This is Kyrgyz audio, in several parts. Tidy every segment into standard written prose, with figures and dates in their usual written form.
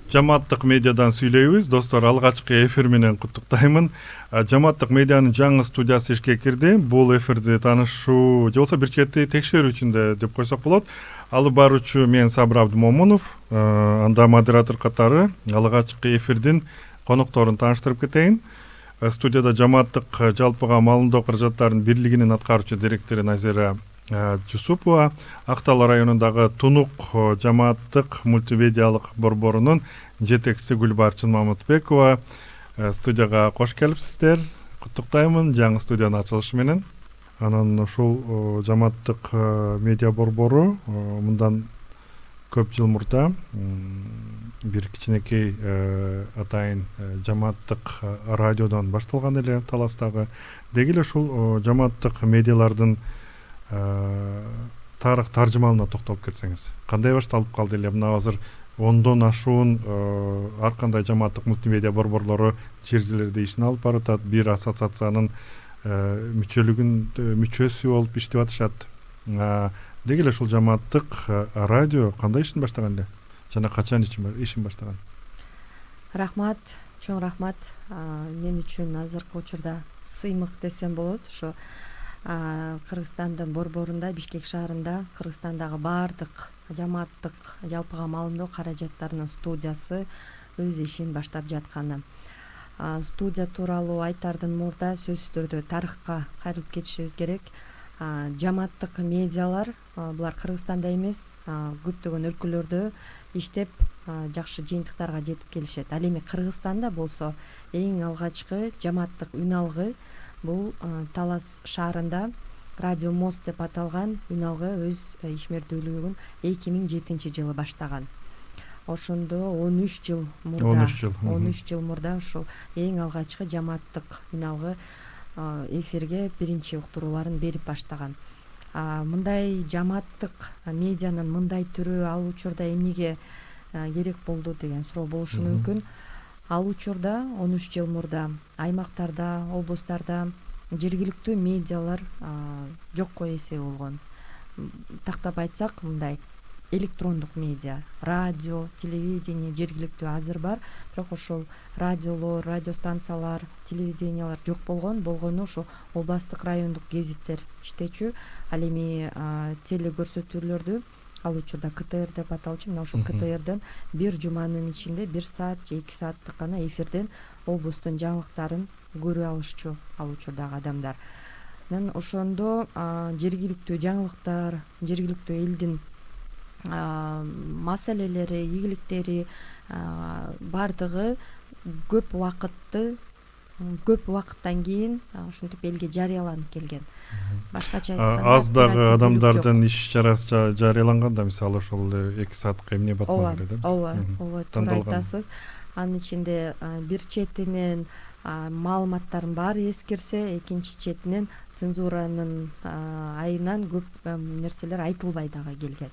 Жамааттык медиадан сүйлөйбүз. Достор, алгачкы эфир менен куттуктаймын. Жамааттык медианын жаңы студиясы ишке кирди. Бул эфирди таанышуу же болбосо бир чети текшерүү үчүн деп койсок болот. Алып баруучу мен Сабыр Абдымомунов, анда модератор катары алгачкы эфирдин конокторун тааныштырып кетейин. Студияда жамааттык жалпыга маалымдоо каражаттарынын бирлигинин аткаруучу директору Назира Жусупова, Актал районундагы Тунук жамааттык мультимедиалык борборунун жетекчиси Гүлбарчын Мамытбекова студияга кош келипсиздер. Куттуктаймын жаңы студиянын ачылышы менен. Анан ушул жамааттык медиа борбору мындан көп жыл мурда бир кичинекей атайын жамааттык радиодон башталган эле Таластагы. Деги эле ушул жамааттык медиалардын тарых таржымалына токтолуп кетсеңиз. Кандай башталып калды эле? Мына азыр 10дон ашуун ар кандай жамааттык мультимедиа борборлору жер жерлерде ишин алып баратат. Бир ассоциациянын мүчөсү болуп иштеп атышат. Деги эле ушул жамааттык радио кандай ишин баштаган эле? Жана качан ишин баштаган? Рахмат, чоң рахмат. Мен үчүн азыркы учурда сыймык десем болот. Ошо Кыргызстандын борборунда, Бишкек шаарында Кыргызстандагы баардык жамааттык жалпыга маалымдоо каражаттарынын студиясы өз ишин баштап жатканы. Студия тууралуу айтардан мурда сөзсүз түрдө тарыхка кайрылып кетишибиз керек. Жамааттык медиалар булар Кыргызстанда эмес, көптөгөн өлкөлөрдө иштеп жакшы жыйынтыктарга жетип келишет. Ал эми Кыргызстанда болсо эң алгачкы жамааттык үн алгы бул Талас шаарында Радио Мост деп аталган үн алгы өз ишмердүүлүгүн 2007 жылы баштаган. Ошондо 13 жыл мурда ушул эң алгачкы жамааттык үн алгы эфирге биринчи уктурууларын берип баштаган. Мындай жамааттык медианын мындай түрү ал учурда эмнеге керек болду деген суроо болушу мүмкүн. Ал учурда 13 жыл мурда аймактарда, облустарда жергиликтүү медиалар жокко эсе болгон. Тактап айтсак, мындай электрондук медиа, радио, телевидение жергиликтүү азыр бар, бирок ошол радиолор, радиостанциялар, телевидениялар жок болгону ошо областтык райондук гезиттер иштечү. Ал эми телекөрсөтүүлөрдү ал учурда КТР деп аталчу, мына ошол КТРден бир жуманын ичинде 1 саат же 2 сааттык гана эфирден облустун жаңылыктарын көрө алышчу ал учурдагы адамдар. Ошондо жергиликтүү жаңылыктар, жергиликтүү элдин маселелери, ийгиликтери бардыгы көп убакыттан кийин ушинтип элге жарыяланып келген. Башкача айтканда аз дагы адамдардын иш чарасы жарыяланганда, мисалы ошол 2 саатка эмне батмак эле да? Ооба, туура айтасыз. Анын ичинде бир четинен маалыматтардын баары эскирсе, экинчи четинен цензуранын айынан көп нерселер айтылбай дагы келген.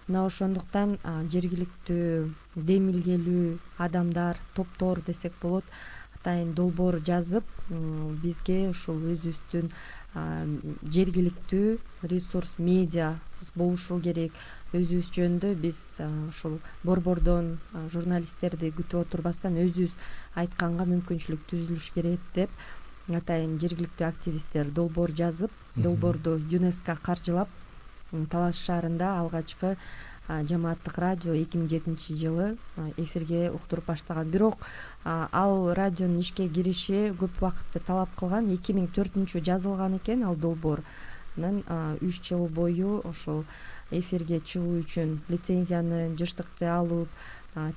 Мына ошондуктан жергиликтүү демилгелүү адамдар, топтор десек болот, атайын долбоор жазып, бизге ушул өзүбүздүн жергиликтүү ресурс медиа болушу керек. Өзүбүз жөнүндө биз ушул борбордон журналисттерди күтүп отурбастан өзүбүз айтканга мүмкүнчүлүк түзүлүш керек деп атайын жергиликтүү активисттер долбоор жазып, долбоорду ЮНЕСКО каржылап, Талас шаарында алгачкы жамааттык радио 2007 жылы эфирге уктуруп баштаган. Бирок ал радионун ишке кириши көп убакытты талап кылган. 2004 жазылган экен ал долбоор. Анан 3 жыл бою ошол эфирге чыгуу үчүн лицензияны, жыштыкты алып,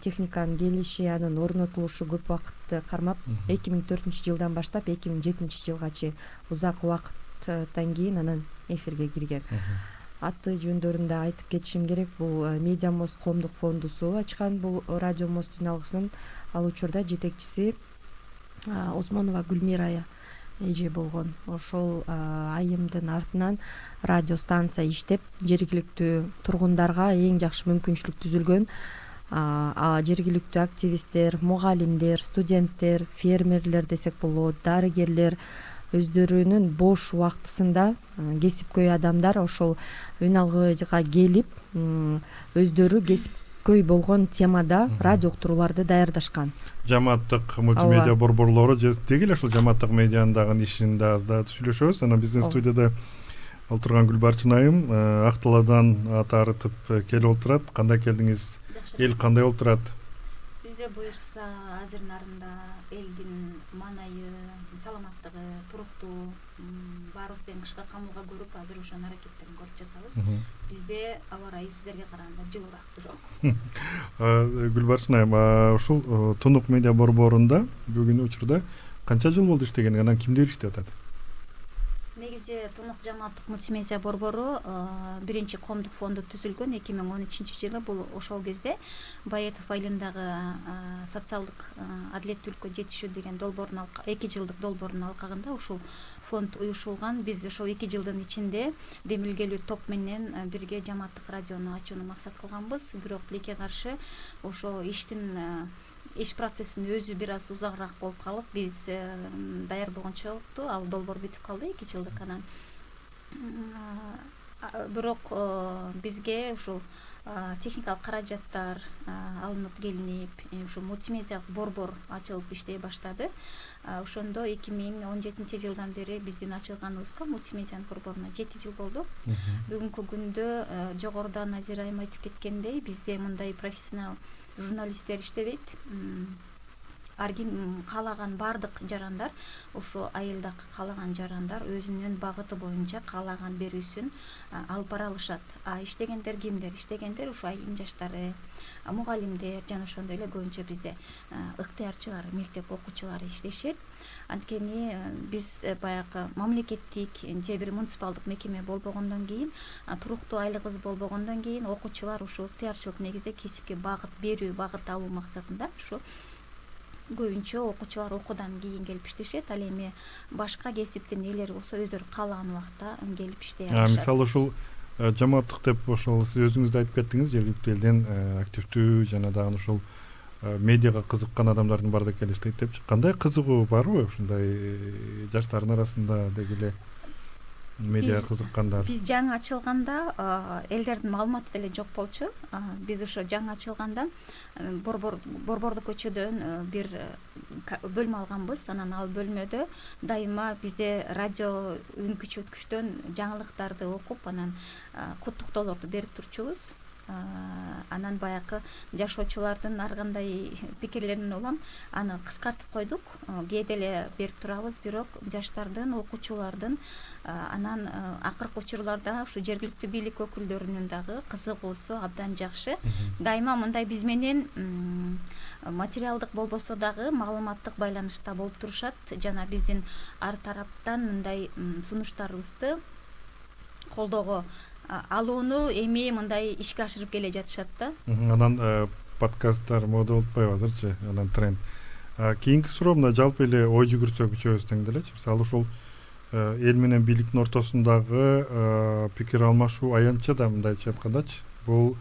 техниканын келиши, анын орнотулушу көп убакытты кармап, 2004 жылдан баштап 2007 жылга чейин узак убакыттан кийин анан эфирге кирген. Аты жөндөрүндө айтып кетишим керек. Бул Медиа Мост коомдук фондусу ачкан бул Радио Мост үн алгысынын ал учурда жетекчиси Осмонова Гүлмира эже болгон. Ошол айымдын артынан радио станция иштеп, жергиликтүү тургундарга эң жакшы мүмкүнчүлүк түзүлгөн. Жергиликтүү активисттер, мугалимдер, студенттер, фермерлер десек болот, дарыгерлер өздөрүнүн бош убактысында кесипкөй адамдар ошол үн алгыга келип өздөрү кесип көй болгон темада радио уктурууларды даярдашкан. Жамааттык мультимедиа борборлору деги эле ушул жамааттык медианын дагы ишин да аздап сүйлөшөбүз. Анан биздин студияда отурган Гүлбарчын айым Ак Талаадан аты арытып келип отурат. Кандай келдиңиз? Эл кандай болуп турат? Бизде буюрса азыр нарында элдин маанайы, саламаттыгы, туруктуу баарыбыз тең кышка камылга көрүп азыр ошонун аракеттерин көрүп жатабыз. Бизде аба ырайы сиздерге караганда жылуураак бирок. Гүлбарчын айым, ушул Тунук медиа борборунда бүгүнкү учурда канча жыл болду иштегениңиз, анан кимдер иштеп атат? Негизи Тунук жамааттык мультимедиа борбору биринчи коомдук фонду түзүлгөн 2013-жылы. Бул ошол кезде Баетов айылындагы социалдык адилеттүү өлкө жетишүү деген долбоордун 2 жылдык долбоордун алкагында ушул фонд уюшулган. Биз ошол 2 жылдын ичинде демилгелүү топ менен бирге жамааттык радиону ачууну максат кылганбыз. Бирок тилекке каршы ошо иш процессинин өзү бир аз узагыраак болуп калып, биз даяр болгончолукту ал долбоор бүтүп калды 2 жылдык. Анан бирок бизге ушул техникалык каражаттар алынып келинип, ушул мультимедиалык борбор ачылып иштей баштады. Ошондо 2017-жылдан бери биздин ачылганыбызга мультимедианын борборуна 7 жыл болду. Бүгүнкү күндө жогоруда Назира айым айтып кеткендей, бизде мындай профессионал журналисттер иштебейт. Ар ким каалаган бардык жарандар, ошо айылдагы каалаган жарандар өзүнүн багыты боюнча каалаган берүүсүн алып бара алышат. Иштегендер кимдер? Иштегендер ушу айылдын жаштары, мугалимдер жана ошондой эле көбүнчө бизде ыктыярчылар, мектеп окуучулары иштешет. Анткени биз баягы мамлекеттик же бир муниципалдык мекеме болбогондон кийин, туруктуу айлыгыбыз болбогондон кийин окуучулар ушул ыктыярчылык негизде кесипке багыт берүү, багыт алуу максатында ушу көбүнчө окуучулар окуудан кийин келип иштешет. Ал эми башка кесиптин ээлери болсо өздөрү каалаган убакта келип иштей алышат. Мисалы ушул жамааттык деп ошол сиз өзүңүз да айтып кеттиңиз, жергиликтүү элден активдүү жана дагы ушул медиага кызыккан адамдардын баардыгы келип иштейт деп кандай кызыгуу барбы ушундай жаштардын арасында деги эле медиага кызыккандар? Биз жаңы ачылганда элдердин маалыматы деле жок болчу. Биз ошо жаңы ачылганда борбордук көчөдөн бир бөлмө алганбыз. Анан ал бөлмөдө дайыма бизде радио үңкүчү өткүчтөн жаңылыктарды окуп, анан куттуктоолорду берип турчубуз. Анан баягы жашоочулардын ар кандай пикирлерин улам аны кыскартып койдук. Кээде эле берип турабыз, бирок жаштардын, окуучулардын, анан акыркы учурларда ушу жергиликтүү бийлик өкүлдөрүнүн дагы кызыгуусу абдан жакшы. Дайыма мындай биз менен материалдык болбосо дагы маалыматтык байланышта болуп турушат жана биздин ар тараптан мындай сунуштарыбызды колдоого алууну эми мындай ишке ашырып келе жатышат да. Анан подкасттар мода болуп атпайбы азырчы? Анан тренд. Кийинки суроо мына жалпы эле ой жүгүртсөк үчөөбүз тең делечи. Мисалы ушул эл менен бийликтин ортосундагы пикир алмашуу аянтча да мындайча айткандачы, бул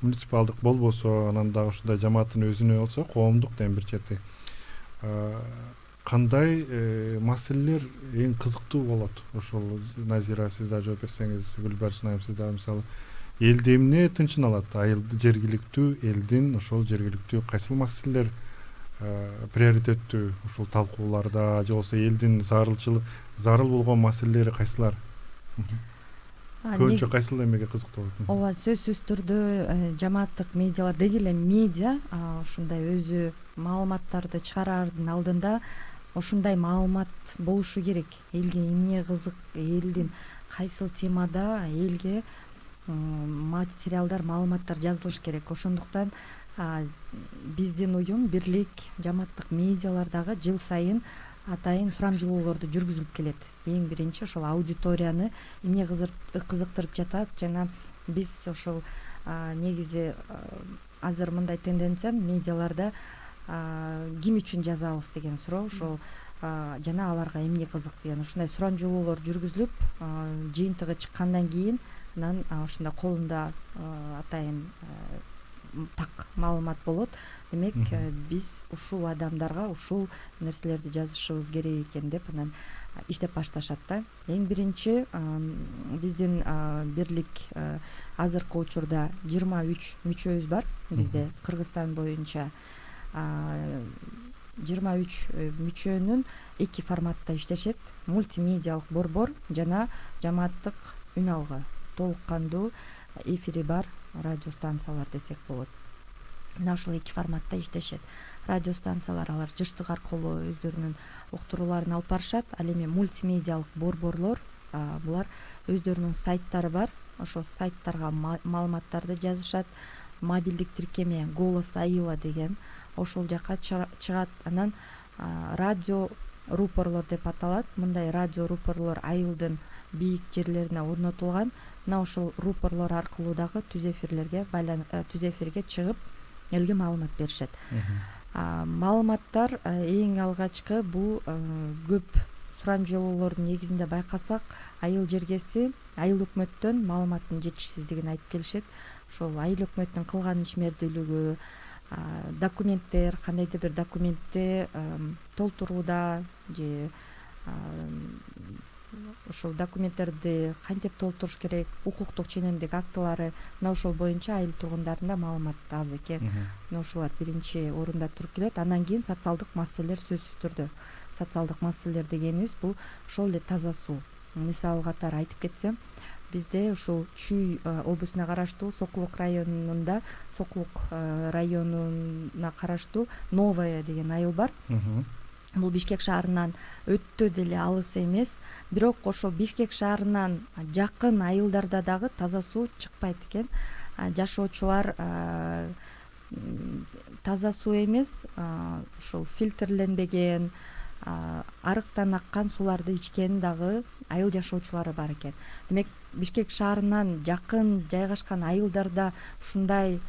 муниципалдык болбосо, анан дагы ушундай жамааттын өзүнө болсо, коомдук деген бир чети. Кандай маселелер эң кызыктуу болот? Ошол Назира сиз да жооп берсеңиз, Гүлбарчын айым сиз да мисалы элди эмне тынчын алат? Айылды жергиликтүү элдин ошол жергиликтүү кайсыл маселелер приоритеттүү ушул талкууларда же болбосо элдин зарыл болгон маселелери кайсылар? Көбүнчө кайсыл эмеге кызыктуу болот? Ооба, сөзсүз түрдө жамааттык медиалар деги эле медиа ушундай өзү маалыматтарды чыгараардын алдында ушундай маалымат болушу керек. Элге эмне кызык, элдин кайсыл темада элге материалдар, маалыматтар жазылыш керек. Ошондуктан биздин уюм Бирлик жамааттык медиалар дагы жыл сайын атайын сурамжылоолорду жүргүзүлүп келет. Эң биринчи ошол аудиторияны эмне кызыктырып жатат жана биз ошол негизи азыр мындай тенденция медиаларда ким үчүн жазабыз деген суроо, ошол жана аларга эмне кызык деген ушундай сурамжылоолор жүргүзүлүп, жыйынтыгы чыккандан кийин анан ушундай колунда атайын так маалымат болот. Демек биз ушул адамдарга ушул нерселерди жазышыбыз керек экен деп анан иштеп башташат да. Эң биринчи биздин бирлик азыркы учурда 23 мүчөбүз бар. Бизде Кыргызстан боюнча 23 мүчөнүн 2 форматта иштешет. Мультимедиалык борбор жана жамааттык үн алгы толук кандуу эфири бар радио станциялар десек болот. Мына ушул 2 форматта иштешет. Радио станциялар алар жыштык аркылуу өздөрүнүн уктурууларын алып барышат. Ал эми мультимедиалык борборлор булар өздөрүнүн сайттары бар. Ошол сайттарга маалыматтарды жазышат. Мобилдик тиркеме Голос Айыла деген ошол жака чыгат. Анан радио рупорлор деп аталат. Мындай радио рупорлор айылдын бийик жерлерине орнотулган. Мына ошол рупорлор аркылуу дагы түз эфирге чыгып элге маалымат беришет. Маалыматтар эң алгачкы бул көп сурамжылоолордун негизинде байкасак, айыл жергеси айыл өкмөттөн маалыматтын жетишсиздигин айтып келишет. Ошол айыл өкмөттүн кылган ишмердүүлүгү, документтер, кандайдыр бир документти толтурууда же ошол документтерди кантип толтуруш керек, укуктук ченемдик актылары, мына ошол боюнча айыл тургундарында маалымат аз экен. Мына ошолор биринчи орунда туруп келет. Андан кийин социалдык маселелер сөзсүз түрдө. Социалдык маселелер дегенибиз бул ошол эле таза суу. Мисал катары айтып кетсем, бизде ушул Чүй облусуна караштуу Сокулук районунда, Сокулук районуна караштуу Новая деген айыл бар. Бул Бишкек шаарынан өтө деле алыс эмес, бирок ошол Бишкек шаарынан жакын айылдарда дагы таза суу чыкпайт экен. Жашоочулар таза суу эмес, ошол фильтрленбеген, арыктан аккан сууларды ичкен дагы айыл жашоочулары бар экен. Демек Бишкек шаарынан жакын жайгашкан айылдарда ушундай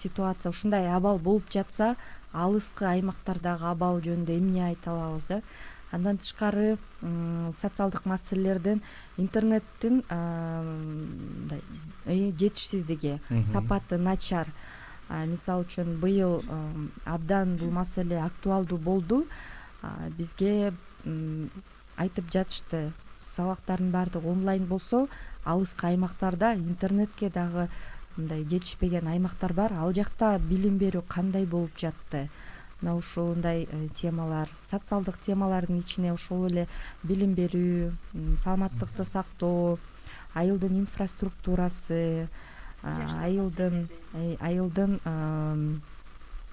ситуация, ушундай абал болуп жатса, алыскы аймактардагы абал жөнүндө эмне айта алабыз да? Андан тышкары социалдык маселелерден интернеттин жетишсиздиги, сапаты начар. Мисалы үчүн быйыл абдан бул маселе актуалдуу болду. Бизге айтып жатышты, сабактардын баардыгы онлайн болсо, алыскы аймактарда интернетке дагы мындай жетишпеген аймактар бар. Ал жакта билим берүү кандай болуп жатты? Мына ушундай темалар, социалдык темалардын ичине ошол эле билим берүү, саламаттыкты сактоо, айылдын инфраструктурасы, айылдын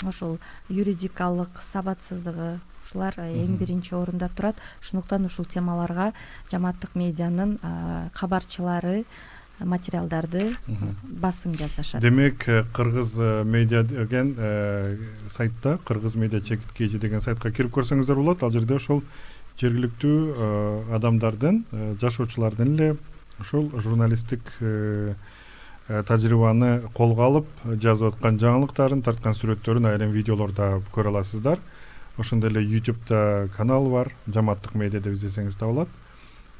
ошол юридикалык сабатсыздыгы, ушулар эң биринчи орунда турат. Ошондуктан ушул темаларга жамааттык медианын кабарчылары материалдарды басым жасашат. Демек, Кыргыз медиа деген сайтта, Кыргыз медиа чекиткейжи деген сайтка кирип көрсөңүздөр болот. Ал жерде ошол жергиликтүү адамдардын, жашоочулардын эле ошол журналисттик тажрыйбаны колго алып жазып аткан жаңылыктарын, тарткан сүрөттөрүн, айрым видеолорду көрө аласыздар. Ошондой эле YouTube'да канал бар, жамааттык медиа деп издесеңиз табылат.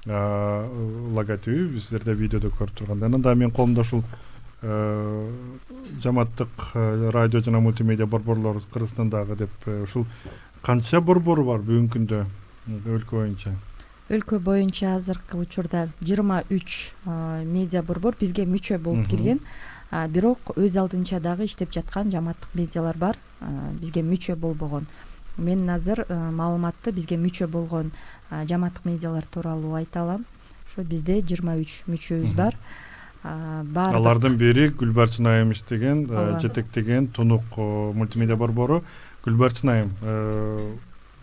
Логотипи сиздерде видеодо көрүп турганда. Анан да мен колумда ушул жамааттык радио жана мультимедиа борборлор Кыргызстандагы деп ушул канча борбору бар бүгүнкү күндө өлкө боюнча? Өлкө боюнча азыркы учурда 23 медиа борбор бизге мүчө болуп кирген. Бирок өз алдынча дагы иштеп жаткан жамааттык медиалар бар, бизге мүчө болбогон. Мен азыр маалыматты бизге мүчө болгон жамааттык медиалар тууралуу айта алам. Ошо бизде 23 мүчөбүз бар. Алардын бири Гүлбарчын айым иштеген, жетектеген Тунук мультимедиа борбору. Гүлбарчын айым,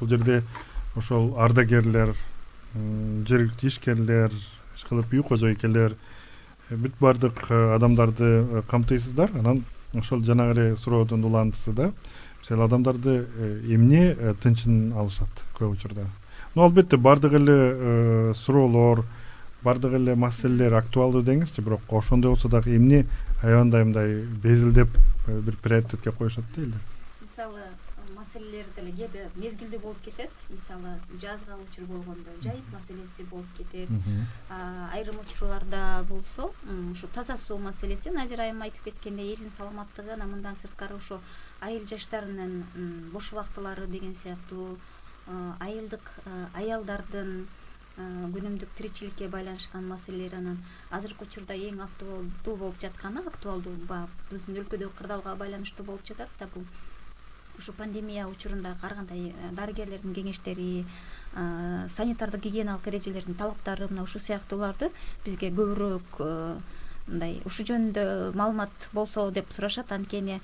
бул жерде ошол ардагерлер, жергиликтүү ишкерлер, ишкылып үй кожойкелер, бүт бардык адамдарды камтыйсыздар. Анан ошол жанагы суроодун уландысы да, мисалы адамдарды эмне тынчын алышат көп учурда. Албетте бардык эле суроолор, бардык эле маселелер актуалдуу деңизчи, бирок ошондой болсо дагы эмне аябандай мындай безилдеп бир приоритетке коюшат да элдер. Мисалы маселелер деле кээде мезгилдүү болуп кетет. Мисалы жазга учур болгондо жайыт маселеси болуп кетет. Айрым учурларда болсо ушу таза суу маселеси, Назира айым айтып кеткендей, элдин саламаттыгы анан мындан сырткары ошо айыл жаштарынын бош убактылары деген сыяктуу аялдардын күнүмдүк тиричиликке байланышкан маселелер анан азыркы учурда эң актуалдуу болуп жатканы, биздин өлкөдөгү кырдаалга байланыштуу болуп жатат да, бул ушу пандемия учурунда кандай дарыгерлердин кеңештери, санитардык гигиеналык эрежелердин талаптары, мына ушул сыяктууларды бизге көбүрөөк мындай ушу жөнүндө маалымат болсо деп сурашат. Анткени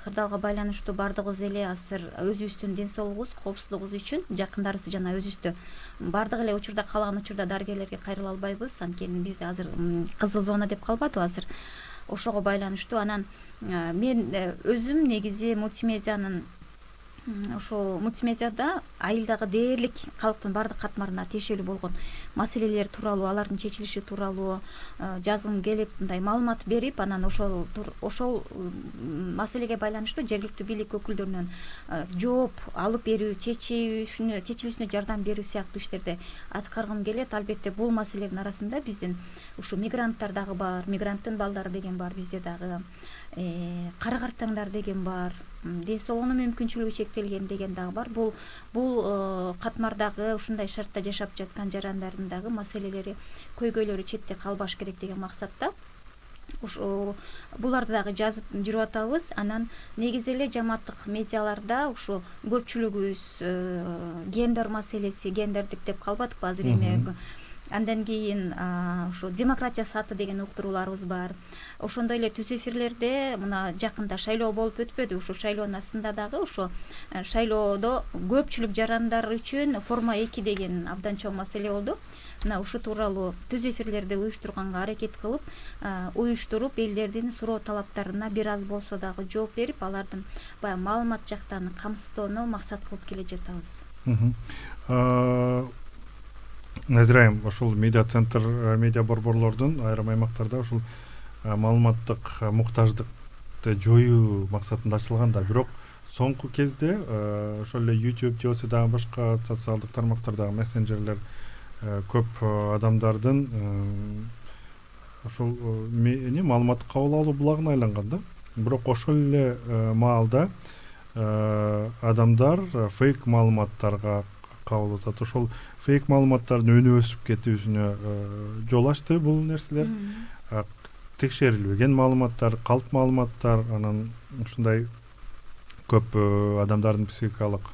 кырдаалга байланыштуу баардыгыбыз эле азыр өзүбүздүн ден соолугубуз, коопсуздугубуз үчүн жакындарыбызды жана өзүбүздү баардык эле учурда каалаган учурда дарыгерлерге кайрыла албайбыз. Анткени бизде азыр кызыл зона деп калбадыбы азыр, ошого байланыштуу. Анан мен өзүм негизи мультимедианын ошол мультимедиада айылдагы дээрлик калктын баардык катмарына тиешелүү болгон маселелер тууралуу, алардын чечилиши тууралуу жазгым келип, мындай маалымат берип, анан ошол маселеге байланыштуу жергиликтүү бийлик өкүлдөрүнөн жооп алып берүү, чечилишине жардам берүү сыяктуу иштерди аткаргым келет. Албетте бул маселелердин арасында биздин ушу мигранттар дагы бар, мигранттын балдары деген бар, бизде дагы кара картаңдар деген бар, ден соолугунун мүмкүнчүлүгү чектелген деген дагы бар. Бул катмардагы ушундай шартта жашап жаткан жарандардын дагы маселелери, көйгөйлөрү четте калбаш керек деген максатта буларды дагы жазып жүрүп атабыз. Анан негизи эле жамааттык медиаларда ушу көпчүлүгүбүз гендер маселеси, гендердик деп калбадыкпы азыр эми. Андан кийин ушу демократия сааты деген уктурууларыбыз бар. Ошондой эле түз эфирлерде мына жакында шайлоо болуп өтпөдү. Ушу шайлоонун астында дагы ошо шайлоодо көпчүлүк жарандар үчүн форма 2 деген абдан чоң маселе болду. Мына ушу тууралуу түз эфирлерди уюштурганга аракет кылып, уюштуруп элдердин суроо талаптарына бир аз болсо дагы жооп берип, алардын баягы маалымат жактан камсыздоону максат кылып келе жатабыз. Назира айым, ошол медиа центр, медиа борборлордун айрым аймактарда ушул маалыматтык муктаждыкты жоюу максатында ачылган да, бирок соңку кезде ошол эле YouTube же болбосо дагы башка социалдык тармактардагы мессенджерлер көп адамдардын ошол маалыматты кабыл алуу булагына айланган да. Бирок ошол эле маалда адамдар фейк маалыматтарга кабыл атат. Ошол фейк маалыматтардын өнү өсүп кетүүсүнө жол ачты бул нерселер. Текшерилбеген маалыматтар, калп маалыматтар, анан ушундай көп адамдардын психикалык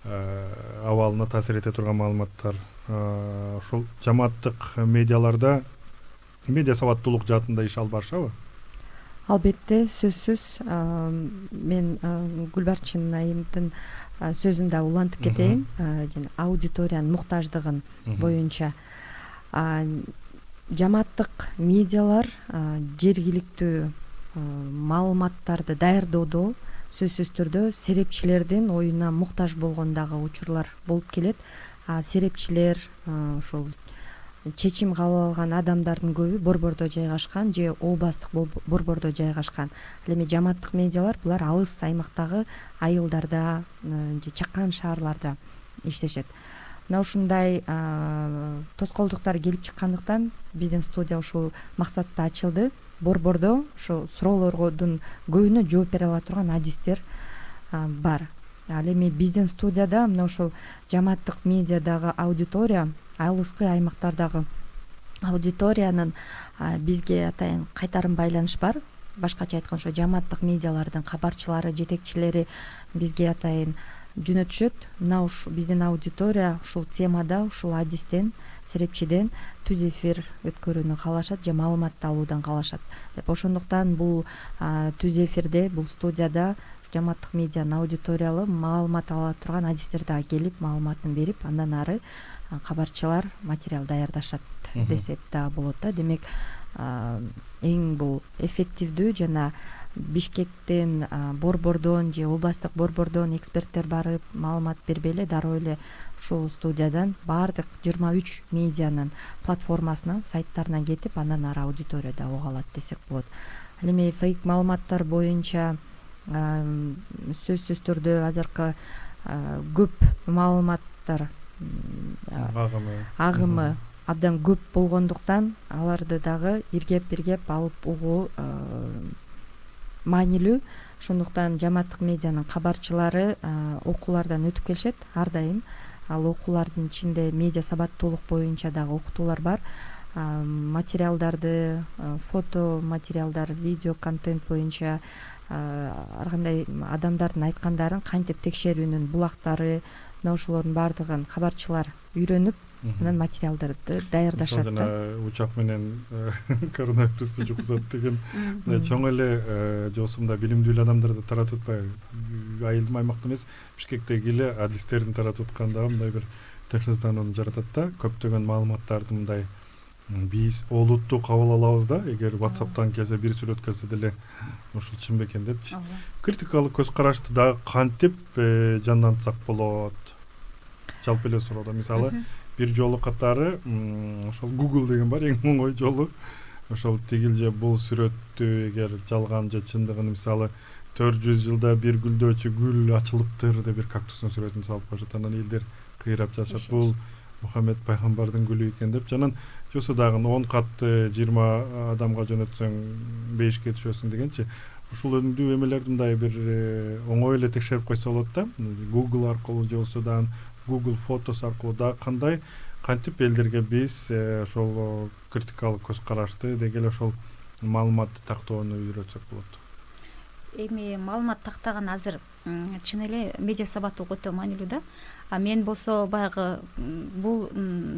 абалына таасир эте турган маалыматтар. Ошол жамааттык медиаларда медиа сабаттуулук жаатында иш алып барышабы? Албетте, сөзсүз. Мен Гүлбарчын айымдын сөзүн да улантып кетейин. Жана аудиториянын муктаждыгын боюнча жамааттык медиалар жергиликтүү маалыматтарды даярдоодо сөзсүз түрдө серепчилердин оюна муктаж болгон дагы учурлар болуп келет. Серепчилер ошол чечим кабыл алган адамдардын көбү борбордо жайгашкан же областтык борбордо жайгашкан. Ал эми жамааттык медиалар булар алыс аймактагы айылдарда же чакан шаарларда иштешет. Мына ушундай тоскоолдуктар келип чыккандыктан биздин студия ушул максатта ачылды. Борбордо ушул суроолордун көбүнө жооп бере ала турган адистер бар. Ал эми биздин студияда мына ушул жамааттык медиадагы аудитория, алыскы аймактардагы аудиториянын бизге атайын кайтарым байланыш бар. Башкача айтканда ошо жамааттык медиалардын кабарчылары, жетекчилери бизге атайын жөнөтүшөт. Мына ушу биздин аудитория ушул темада, ушул адистен, серепчиден түз эфир өткөрүүнү каалашат же маалыматты алуудан каалашат. Ошондуктан бул түз эфирде, бул студияда жамааттык медианын аудиториялы маалымат ала турган адистер дагы келип маалыматын берип, андан ары кабарчылар материал даярдашат десек дагы болот да. Демек эң бул эффективдүү жана Бишкектен, борбордон же областтык борбордон эксперттер барып маалымат бербей эле дароо эле ушул студиядан баардык 23 медианын платформасына, сайттарына кетип, андан ары аудиторияда уга алат десек болот. Ал эми фейк маалыматтар боюнча сөзсүз түрдө азыркы көп маалыматтар агымы абдан көп болгондуктан аларды дагы иргеп алып угуу маанилүү. Ошондуктан жамааттык медианын кабарчылары окуулардан өтүп келишет ар дайым. Ал окуулардын ичинде медиа сабаттуулук боюнча дагы окутуулар бар. Материалдарды, фото материалдар, видео контент боюнча ар кандай адамдардын айткандарын кантип текшерүүнүн булактары, мына ошолордун баардыгын кабарчылар үйрөнүп, анан материалдарды даярдашат. Жана учак менен коронавирусту жуксат деген чоң эле же болбосо билимдүү эле адамдарды таратып атпайбы? Айылдын аймакта эмес, Бишкектеги эле адистердин таратып аткандагы мындай бир тынчсызданууну жаратат да. Көптөгөн маалыматтарды мындай биз олуттуу кабыл алабыз да, эгер WhatsApp'тан келсе, бир сүрөт келсе деле ушул чын бекен депчи. Критикалык көз карашты дагы кантип жандантсак болот? Жалпы эле суроодо мисалы бир жолу катары ошол Google деген бар, эң оңой жолу. Ошол тигил же бул сүрөттү эгер жалган же чындыгын мисалы 400 жылда бир гүлдөөчү гүл ачылыптыр деп бир кактустун сүрөтүн салып коюшат. Анан элдер кыйрап жазышат, бул Мухаммед пайгамбардын гүлү экен деп. Жанан жосо дагы 10 катты 20 адамга жөнөтсөң 5ке түшөсүң дегенчи. Ушул өндүү эмелерди мындай бир оңой эле текшерип койсо болот да. Google аркылуу же болсо дагы Google Photos аркылуу да кандай кантип элдерге биз ошол критикалык көз карашты деги эле ошол маалыматты тактоону үйрөтсөк болот. Эми маалымат тактаган азыр чын эле медиа сабаттуулук өтө маанилүү да. Мен болсо баягы бул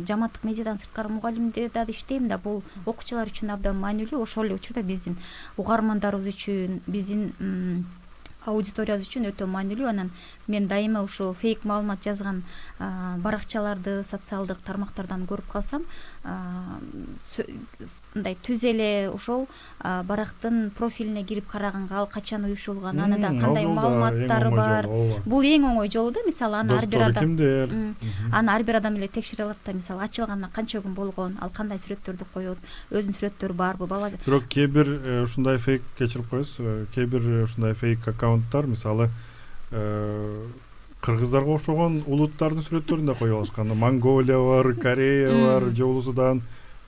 жамааттык медиадан сырткары мугалимде да иштейм да, бул окуучулар үчүн абдан маанилүү. Ошол эле учурда биздин угармандарыбыз үчүн, биздин аудиториябыз үчүн өтө маанилүү. Анан мен дайыма ушул фейк маалымат жазган баракчаларды социалдык тармактардан көрүп калсам, мындай түз эле ошол барактын профилине кирип караганга, ал качан уюшулган, анада кандай маалыматтары бар. Бул эң оңой жолу да. Мисалы аны ар бир адам эле текшере алат да. Мисалы ачылганына канча күн болгон, ал кандай сүрөттөрдү коет, өзүнүн сүрөттөрү барбы, бала. Бирок кээ бир ушундай фейк, кечирип коесуз, кээ бир ушундай фейк аккаунттар мисалы кыргыздарга окшогон улуттардын сүрөттөрүн да коюп алышкан. Монголия бар, Корея бар, же болбосо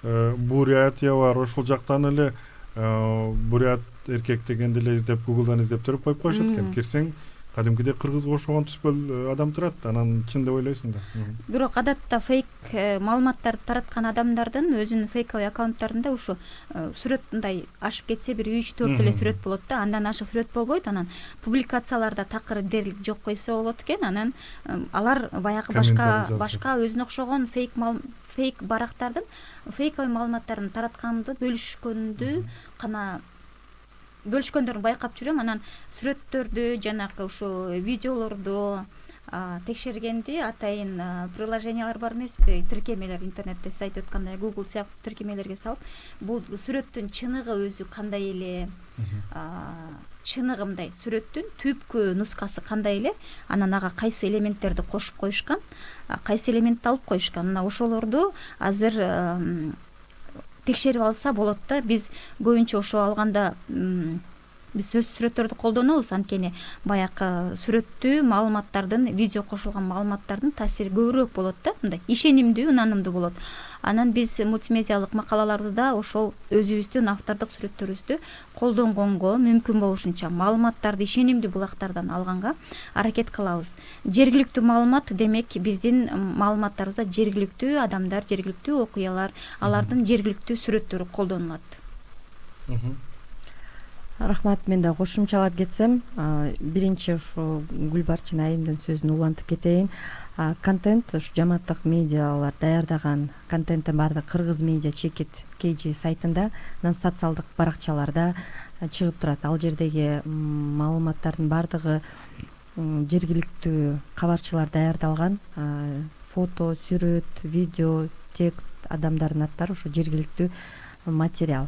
Бурятия бар. Ошол жактан эле бурят эркек дегенди эле издеп, Google'дан издеп туруп коюп коюшат экен. Кирсең, кадимкидей кыргызга окшогон түспөл адам турат, анан чын деп ойлойсуң да. Бирок адатта фейк маалыматтарды тараткан адамдардын өзүнүн фейковый аккаунттарында ушу сүрөт мындай ашып кетсе бир 3-4 эле сүрөт болот да. Андан ашык сүрөт болбойт. Анан публикацияларда такыр дерлик жок койсо болот экен. Анан алар баягы башка өзүнө окшогон фейк барактардын фейковый маалыматтарын таратканды бөлүшкөндөрүн байкап жүрөм. Анан сүрөттөрдү, жанагы ушул видеолорду текшергенди атайын приложениялар бар эмеспи, тиркемелер интернетте сиз айтып аткандай Google сыяктуу тиркемелерге салып, бул сүрөттүн чыныгы өзү кандай эле, чыныгы мындай сүрөттүн түпкү нускасы кандай эле, анан ага кайсы элементтерди кошуп коюшкан, кайсы элементти алып коюшкан, мына ошолорду азыр текшерип алса болот да. Биз көбүнчө ошо алганда биз сүрөттөрдү колдонобуз, анткени баягы сүрөттүү маалыматтардын, видео кошулган маалыматтардын таасири көбүрөөк болот да, мындай ишенимдүү, ынанымдуу болот. Анан биз мультимедиалык макалаларыбызда ошол өзүбүздүн автордук сүрөттөрүбүздү колдонгонго мүмкүн болушунча маалыматтарды ишенимдүү булактардан алганга аракет кылабыз. Жергиликтүү маалымат демек биздин маалыматтарыбызда жергиликтүү адамдар, жергиликтүү окуялар, алардын жергиликтүү сүрөттөрү колдонулат. Рахмат, мен да кошумчалап кетсем, биринчи ушу Гүлбарчын айымдын сөзүн улантып кетейин. Контент, ушу жамааттык медиалар даярдаган контенттин баардыгы кыргыз медиа чекит KG сайтында, анан социалдык баракчаларда чыгып турат. Ал жердеги маалыматтардын баардыгы жергиликтүү кабарчылар даярдалган. Фото, сүрөт, видео, текст, адамдардын аттары, ошо жергиликтүү материал.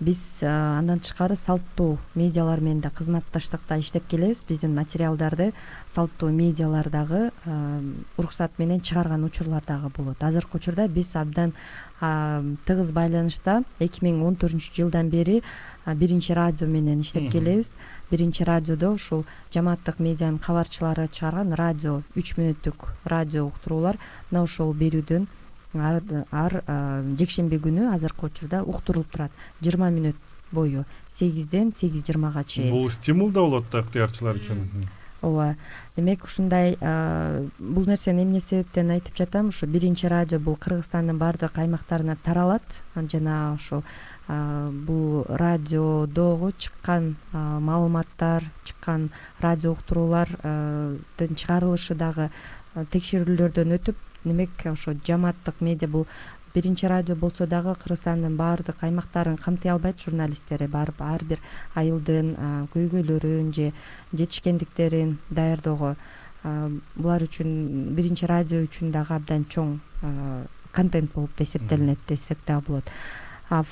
биз андан тышкары салттуу медиалар менен да кызматташтыкта иштеп келебиз. Биздин материалдарды салттуу медиалар дагы уруксат менен чыгарган учурлар дагы болот. Азыркы учурда биз абдан тыгыз байланышта 2014-жылдан бери биринчи радио менен иштеп келебиз. Биринчи радиодо ушул жамааттык медианын кабарчылары чыгарган радио 3 мүнөттүк радио уктуруулар мына ошол берүүдөн ар жекшемби күнү азыркы учурда уктурулуп турат 20 мүнөт бою 8ден 8:20 чейин. Бул стимул да болот да ыктыярчылар үчүн. Ооба. Демек ушундай бул нерсени эмне себептен айтып жатам? Ушу биринчи радио бул Кыргызстандын бардык аймактарына таралат. Жана ошо бул радиодогу чыккан маалыматтар, чыккан радио уктуруулардын чыгарылышы дагы текшерүүлөрдөн өтүп, демек ошо жамааттык медиа бул биринчи радио болсо дагы Кыргызстандын бардык аймактарын камтый албайт. Журналисттери барып ар бир айылдын көйгөйлөрүн же жетишкендиктерин даярдоого булар үчүн биринчи радио үчүн дагы абдан чоң контент болуп эсептелинет десек дагы болот.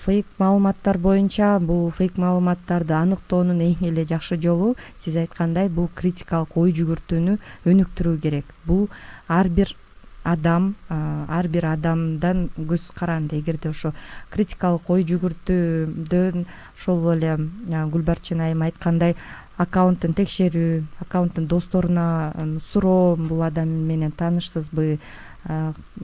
Фейк маалыматтар боюнча бул фейк маалыматтарды аныктоонун эң эле жакшы жолу сиз айткандай бул критикалык ой жүгүртүүнү өнүктүрүү керек. Бул ар бир адамдан көз каранды. Эгерде ошо критикалык ой жүгүртүүдөн ошол эле Гүлбарчын айым айткандай аккаунтун текшерүү, аккаунттун досторуна суроо, бул адам менен таанышсызбы,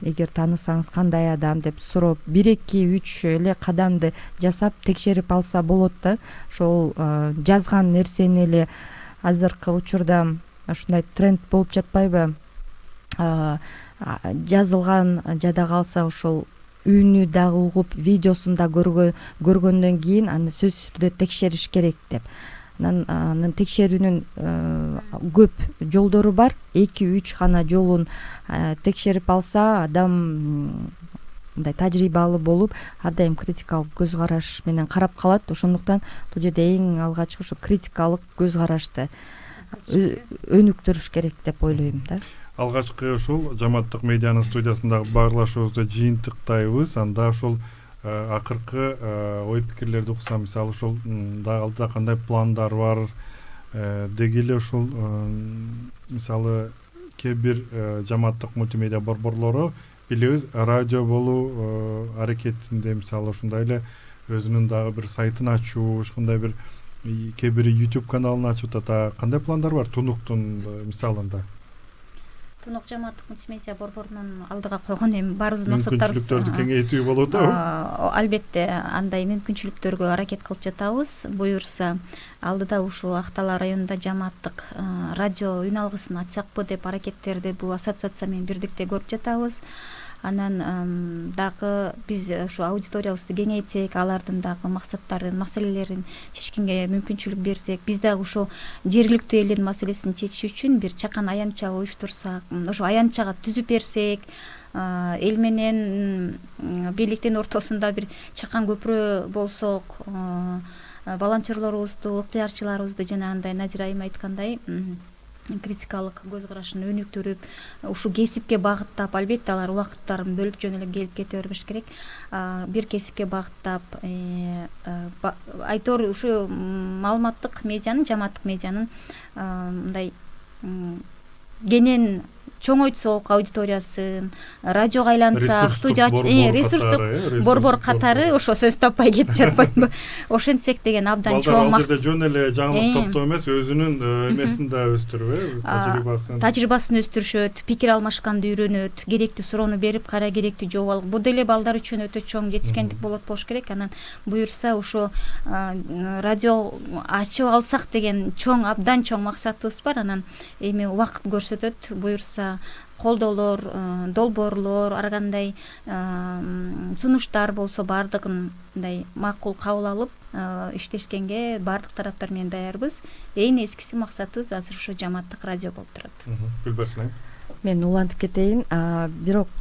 эгер таанысаңыз кандай адам деп суроо, 1-2-3 эле кадамды жасап текшерип алса болот да. Ошол жазган нерсени эле азыркы учурда ушундай тренд болуп жатпайбы? Жазылган жада калса ошол үнү дагы угуп, видеосун да көргөндөн кийин аны сөзсүз түрдө текшериш керек деп. Анын текшерүүнүн көп жолдору бар. 2-3 гана жолун текшерип алса, адам мындай тажрыйбалуу болуп, ар дайым критикалык көз караш менен карап калат. Ошондуктан бул жерде эң алгачкы ушу критикалык көз карашты өнүктүрүш керек деп ойлойм да. Алгачкы ушул жамааттык медианын студиясындагы баарлашуубузду жыйынтыктайбыз. Анда ошол акыркы ой пикирлерди уксам, мисалы ошол дагы алдыда кандай пландар бар деги эле ошол мисалы кээ бир жамааттык мультимедиа борборлору билебиз радио болуу аракетинде, мисалы ушундай эле өзүнүн дагы бир сайтын ачуу, ушундай бир кээ бири YouTube каналын ачып атат. Кандай пландар бар Тунуктун мисалында? Тунук жамааттык мультимедиа борборунун алдыга койгон эми баарыбыздын максаттарыбыз мүмкүнчүлүктөрдү кеңейтүү болот да. Албетте андай мүмкүнчүлүктөргө аракет кылып жатабыз. Буюрса алдыда ушул Актала районунда жамааттык радио үн алгысын ачсакпы деп аракеттерди бул ассоциация менен бирдикте көрүп жатабыз. Анан дагы биз ушу аудиториябызды кеңейтсек, алардын дагы максаттарын, маселелерин чечкенге мүмкүнчүлүк берсек, биз дагы ушул жергиликтүү элдин маселесин чечүү үчүн бир чакан аянтча уюштурсак, ошо аянтчага түзүп берсек, эл менен бийликтин ортосунда бир чакан көпүрө болсок, волонтерлорубузду, ыктыярчыларыбызды жанагындай Назира айым айткандай критикалык көз карашын өнүктүрүп, ушу кесипке багыттап, албетте алар убакыттарын бөлүп жөн эле келип кете бербеш керек. Бир кесипке багыттап, айтор ушу маалыматтык медианын, жамааттык медианын мындай кенен чоңойтсок аудиториясын, радиого айлансак, студия ресурстук борбор катары ошо сөз таппай кетип жатпайбы? Ошентсек деген абдан чоң максат. Балдар жөн эле жаңылык топтоо эмес, өзүнүн эмесин да өстүрүп, тажрыйбасын өстүрүшөт, пикир алмашканды үйрөнөт, керектүү суроону берип, кара керектүү жооп алып. Бул деле балдар үчүн өтө чоң жетишкендик болуш керек. Анан буюрса ушу радио ачып алсак деген абдан чоң максатыбыз бар. Анан эми убакыт көрсөтөт. Буюрса колдоолор, долбоорлор, ар кандай сунуштар болсо баардыгын мындай макул кабыл алып иштешкенге баардык тараптар менен даярбыз. Эң эскиси максатыбыз азыр ошо жамааттык радио болуп турат. Гүлбарчын. Мен улантып кетейин, бирок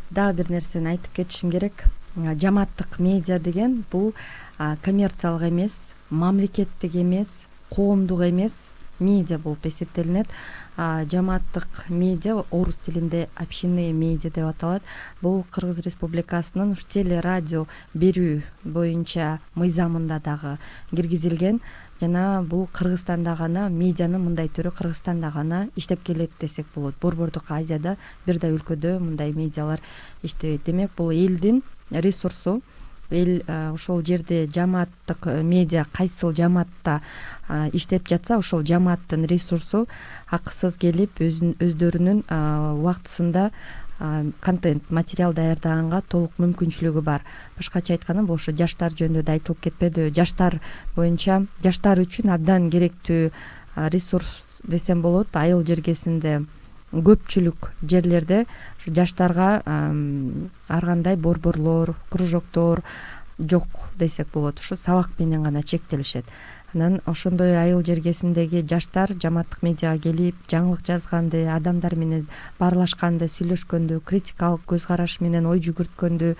дагы бир нерсени айтып кетишим керек. Жамааттык медиа деген бул коммерциялык эмес, мамлекеттик эмес, коомдук эмес, медиа болуп эсептелинет. Жамааттык медиа орус тилинде общинный медиа деп аталат. Бул Кыргыз Республикасынын теле радио берүү боюнча мыйзамында дагы киргизилген жана бул Кыргызстанда гана медианын мындай түрү Кыргызстанда гана иштеп келет десек болот. Борбордук Азияда бир да өлкөдө мындай медиалар иштебейт. Демек бул элдин ресурсу. Эл ошол жерде жамааттык медиа кайсыл жамаатта иштеп жатса, ошол жамааттын ресурсу акысыз келип өздөрүнүн убактысында контент материал даярдаганга толук мүмкүнчүлүгү бар. Башкача айтканда бул ошо жаштар жөнүндө да айтылып кетпедиби? Жаштар боюнча жаштар үчүн абдан керектүү ресурс десем болот. Айыл жергесинде көпчүлүк жерлерде ушу жаштарга ар кандай борборлор, кружоктор жок десек болот. Ушу сабак менен гана чектелишет. Анан ошондой айыл жергесиндеги жаштар жамааттык медиага келип, жаңылык жазганды, адамдар менен баарлашканды, сүйлөшкөндү, критикалык көз караш менен ой жүгүрткөндү,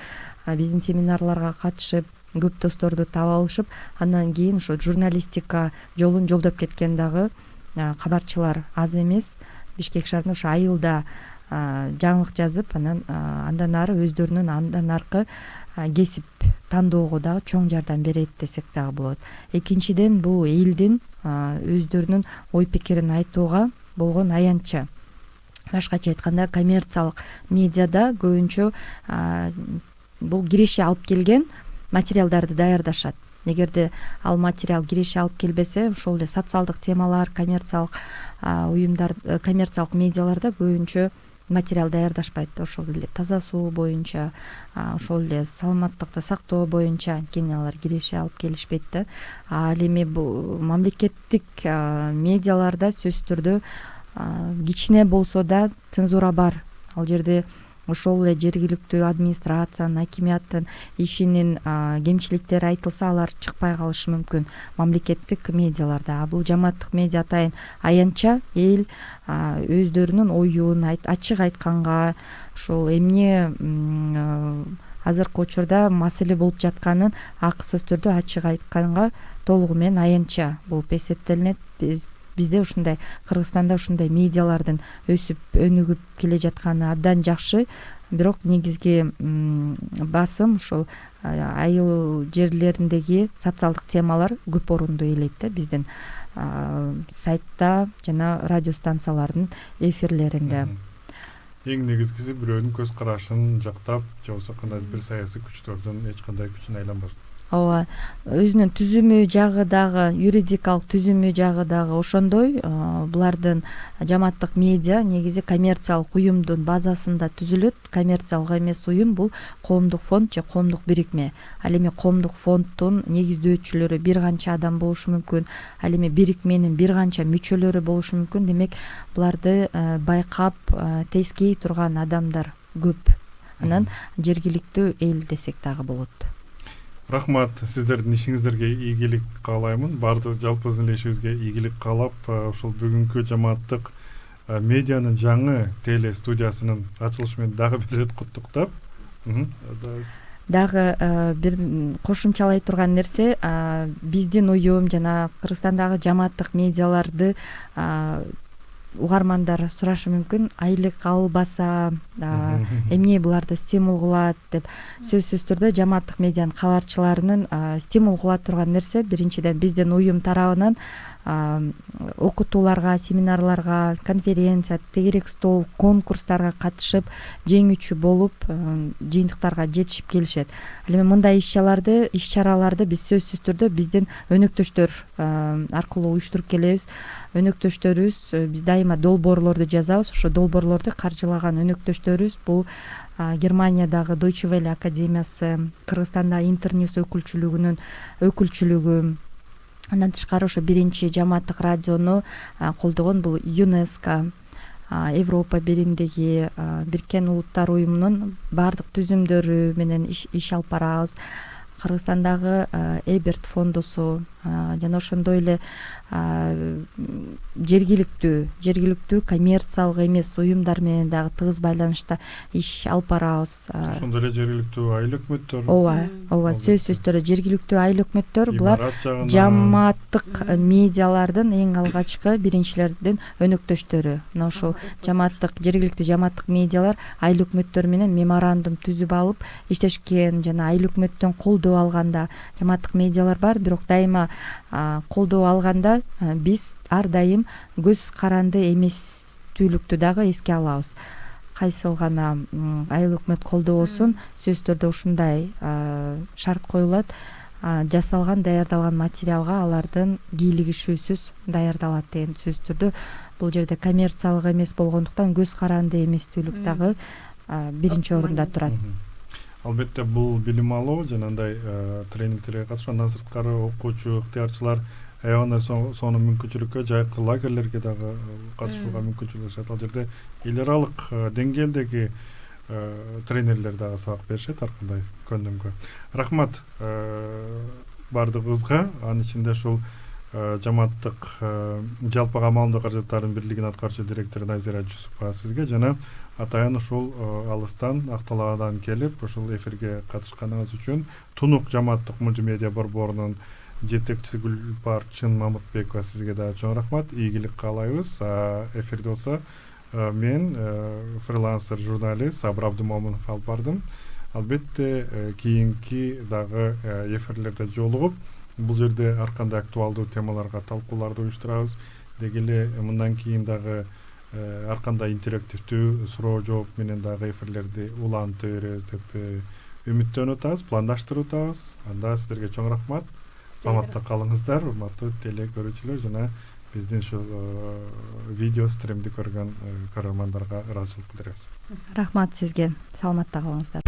биздин семинарларга катышып, көп досторду таап алышып, андан кийин ошо журналистика жолун жолдоп кеткен дагы кабарчылар аз эмес. Бишкек шаарында ошо айылда жаңылык жазып, андан ары өздөрүнүн андан аркы кесип тандоого дагы чоң жардам берет десек дагы болот. Экинчиден, бул элдин өздөрүнүн ой пикирин айтууга болгон аянтча. Башкача айтканда, коммерциялык медиада көбүнчө бул киреше алып келген материалдарды даярдашат. Эгерде ал материал киреше алып келбесе, ошол эле социалдык темалар, коммерциялык уюмдар, коммерциялык медиаларда көбүнчө материал даярдашпайт. Ошол эле таза суу боюнча, ошол эле саламаттыкты сактоо боюнча анткени алар киреше алып келишпейт да. Ал эми бул мамлекеттик медиаларда сөзсүз түрдө кичине болсо да цензура бар. Ал жерде ошол эле жергиликтүү администрациянын, акимияттын ишинин кемчиликтери айтылса, алар чыкпай калышы мүмкүн мамлекеттик медиаларда. Бул жамааттык медиа атайын аянтча эл өздөрүнүн оюн ачык айтканга, ошол эмне азыркы учурда маселе болуп жатканын акысыз түрдө ачык айтканга толугу менен аянтча болуп эсептелинет. Бизде ушундай, Кыргызстанда ушундай медиалардын өсүп өнүгүп келе жатканы абдан жакшы. Бирок негизги басым ушул айыл жерлериндеги социалдык темалар көп орунду ээлейт да биздин сайтта жана радио станциялардын эфирлеринде. Эң негизгиси бирөөнүн көз карашын жактап, же болбосо кандайдыр бир саясий күчтөрдүн эч кандай күчүнө айланбасын. Ооба, өзүнүн түзүмү жагы дагы, юридикалык түзүмү жагы дагы ошондой. Булардын жамааттык медиа негизи коммерциялык уюмдун базасында түзүлөт. Коммерциялык эмес уюм бул коомдук фонд же коомдук бирикме. Ал эми коомдук фонддун негиздөөчүлөрү бир канча адам болушу мүмкүн. Ал эми бирикменин бир канча мүчөлөрү болушу мүмкүн. Демек, буларды байкап, тескей турган адамдар көп. Анан жергиликтүү эл десек дагы болот. Рахмат, сиздердин ишиңиздерге ийгилик каалаймын. Баардык жалпыбыздын эле ишибизге ийгилик каалап, ошол бүгүнкү жамааттык медианын жаңы теле студиясынын ачылышы менен дагы бир ирет куттуктап, дагы бир кошумчалай турган нерсе, биздин уюм жана Кыргызстандагы жамааттык медиаларды угармандар сурашы мүмкүн, айлык албаса эмне буларды стимул кылат деп. Сөзсүз түрдө жамааттык медианын кабарчыларынын стимул кылат турган нерсе биринчиден биздин уюм тарабынан окутууларга, семинарларга, конференция, тегерек стол, конкурстарга катышып, жеңүүчү болуп, жыйынтыктарга жетишип келишет. Ал эми мындай иш-чараларды биз сөзсүз түрдө биздин өнөктөштөр аркылуу уюштуруп келебиз. Өнөктөштөрүбүз, биз дайыма долбоорлорду жазабыз. Ошо долбоорлорду каржылаган өнөктөштөрүбүз бул Германиядагы Deutsche Welle академиясы, Кыргызстанда Интерньюс өкүлчүлүгү, андан тышкары ошо биринчи жамааттык радиону колдогон бул ЮНЕСКО, Европа биримдиги Бириккен Улуттар уюмунун баардык түзүмдөрү менен иш алып барабыз. Кыргызстандагы Эберт фондусу жана ошондой эле жергиликтүү коммерциялык эмес уюмдар менен дагы тыгыз байланышта иш алып барабыз. Ошондой эле жергиликтүү айыл өкмөттөр. Ооба, сөзсүз түрдө жергиликтүү айыл өкмөттөр булар имарат жагынан жамааттык медиалардын эң алгачкы биринчилердин өнөктөштөрү. Мына ушул жергиликтүү жамааттык медиалар айыл өкмөттөр менен меморандум түзүп алып иштешкен жана айыл өкмөттөн колдоо алганда жамааттык медиалар бар, бирок дайыма колдоо алганда биз ар дайым көз каранды эместүүлүктү дагы эске алабыз. Кайсыл гана айыл өкмөт колдобосун сөзсүз түрдө ушундай шарт коюлат. Жасалган, даярдалган материалга алардын кийлигишүүсүз даярдалат деген сөзсүз түрдө бул жерде коммерциялык эмес болгондуктан көз каранды эместүүлүк дагы биринчи орунда турат. Албетте бул билим алуу жанагындай тренингтерге катышып, андан сырткары окуучу, ыктыярчылар аябагандай сонун мүмкүнчүлүккө, жайкы лагерлерге дагы катышууга мүмкүнчүлүк жашат. Ал жерде эл аралык деңгээлдеги тренерлер дагы сабак беришет ар кандай көндүмгө. Рахмат бардыгыбызга, анын ичинде ушул жамааттык жалпыга маалымдоо каражаттарынын бирлигинин аткаруучу директору Назира Жусупова сизге жана атайын ушул алыстан Акталаадан келип ушул эфирге катышканыңыз үчүн Тунук жамааттык мультимедиа борборунун жетекчиси Гүлбар Чын Мамытбекова сизге да чоң рахмат. Ийгилик каалайбыз. Эфирде болсо мен фрилансер журналист Сабыр Абдымомунов алып бардым. Албетте кийинки дагы эфирлерде жолугуп бул жерде ар кандай актуалдуу темаларга талкууларды уюштурабыз. Деги эле мындан кийин дагы ар кандай интерактивдүү суроо жооп менен дагы эфирлерди уланта беребиз деп үмүттөнүп атабыз, пландаштырып атабыз. Анда сиздерге чоң рахмат. Саламатта калыңыздар, урматтуу теле көрүүчүлөр жана биздин ушу видео стримди көргөн көрөрмандарга ыраазычылык билдиребиз. Рахмат сизге. Саламатта калыңыздар.